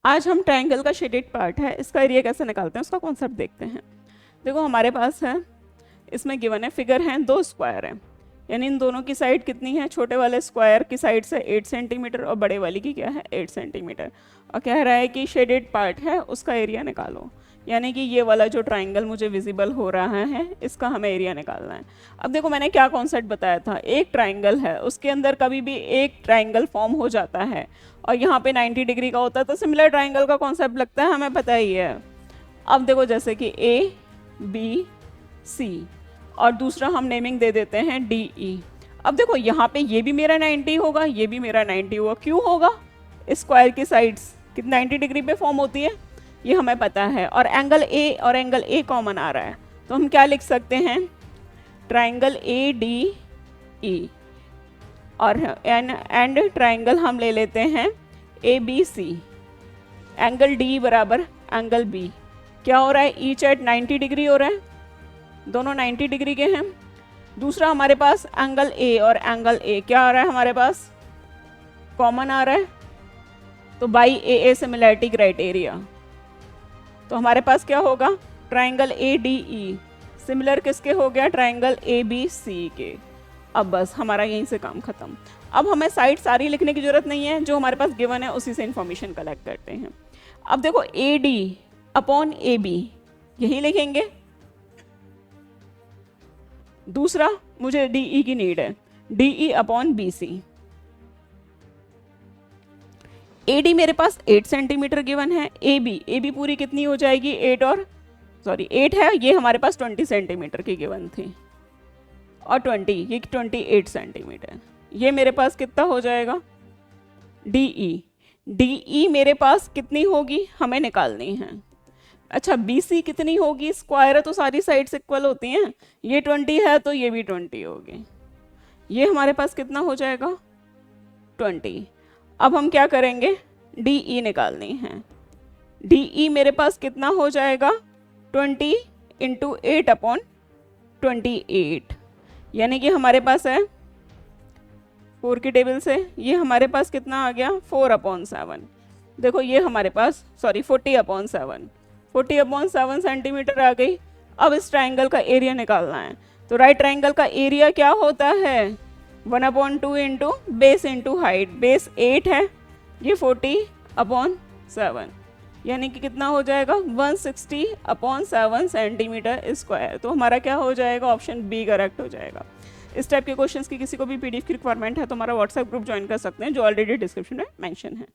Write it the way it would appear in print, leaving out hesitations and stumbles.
आज हम ट्रायंगल का शेडेड पार्ट है, इसका एरिया कैसे निकालते हैं उसका कॉन्सेप्ट देखते हैं। देखो हमारे पास है, इसमें गिवन है, फिगर है, दो स्क्वायर हैं, यानी इन दोनों की साइड कितनी है, छोटे वाले स्क्वायर की साइड से 8 सेंटीमीटर और बड़े वाली की क्या है 8 सेंटीमीटर, और कह रहा है कि शेडेड पार्ट है उसका एरिया निकालो, यानी कि ये वाला जो ट्राइंगल मुझे विजिबल हो रहा है इसका हमें एरिया निकालना है। अब देखो मैंने क्या कॉन्सेप्ट बताया था, एक ट्राइंगल है उसके अंदर कभी भी एक ट्राइंगल फॉर्म हो जाता है और यहाँ पे 90 डिग्री का होता है, तो सिमिलर ट्राइंगल का कॉन्सेप्ट लगता है हमें पता ही है। अब देखो जैसे कि ए बी सी और दूसरा हम नेमिंग दे देते हैं डी ई। अब देखो यहाँ पे ये भी मेरा 90 होगा, ये भी मेरा 90 होगा, क्यों होगा, स्क्वायर की साइड्स कितनी 90 डिग्री पे फॉर्म होती है ये हमें पता है, और एंगल ए कॉमन आ रहा है, तो हम क्या लिख सकते हैं, ट्राइंगल ए डी ई, और एंड ट्राइंगल हम ले लेते हैं A B C, angle D बराबर एंगल बी, क्या हो रहा है, ईच एट 90 डिग्री हो रहा है, दोनों 90 डिग्री के हैं। दूसरा हमारे पास एंगल ए और एंगल ए क्या आ रहा है, हमारे पास कॉमन आ रहा है, तो बाई ए सिमिलैरिटी क्राइटेरिया, तो हमारे पास क्या होगा, triangle A D E similar किसके हो गया, ट्राइंगल ए बी सी के। अब बस हमारा यहीं से काम खत्म। अब हमें साइड सारी लिखने की जरूरत नहीं है, जो हमारे पास गिवन है उसी से इंफॉर्मेशन कलेक्ट करते हैं। अब देखो A D upon A B यही लिखेंगे, दूसरा मुझे डी ई की नीड है, D E upon B C. A D मेरे पास 8 सेंटीमीटर गिवन है, ए बी पूरी कितनी हो जाएगी 8 और 8 है, ये हमारे पास 20 सेंटीमीटर की गिवन थी, और 20 ये 28 सेंटीमीटर, ये मेरे पास कितना हो जाएगा डी ई मेरे पास कितनी होगी हमें निकालनी है। अच्छा बी सी कितनी होगी, स्क्वायर है तो सारी साइड्स इक्वल होती हैं, ये 20 है तो ये भी 20 होगी, ये हमारे पास कितना हो जाएगा 20। अब हम क्या करेंगे, डी ई निकालनी है, डी ई मेरे पास कितना हो जाएगा 20 इंटू 8 अपॉन 28, यानी कि हमारे पास है 4 की टेबल से ये हमारे पास कितना आ गया 4/7। देखो ये हमारे पास 40/7, 40/7 सेंटीमीटर आ गई। अब इस ट्राइंगल का एरिया निकालना है, तो राइट ट्राइंगल का एरिया क्या होता है 1/2 into base into height, base 8 है, ये 40/7, यानी कि कितना हो जाएगा 160/7 सेंटीमीटर स्क्वायर। तो हमारा क्या हो जाएगा, ऑप्शन बी करेक्ट हो जाएगा। इस टाइप के क्वेश्चंस की किसी को भी पीडीएफ की रिक्वायरमेंट है तो हमारा व्हाट्सएप ग्रुप ज्वाइन कर सकते हैं, जो ऑलरेडी डिस्क्रिप्शन में मेंशन है।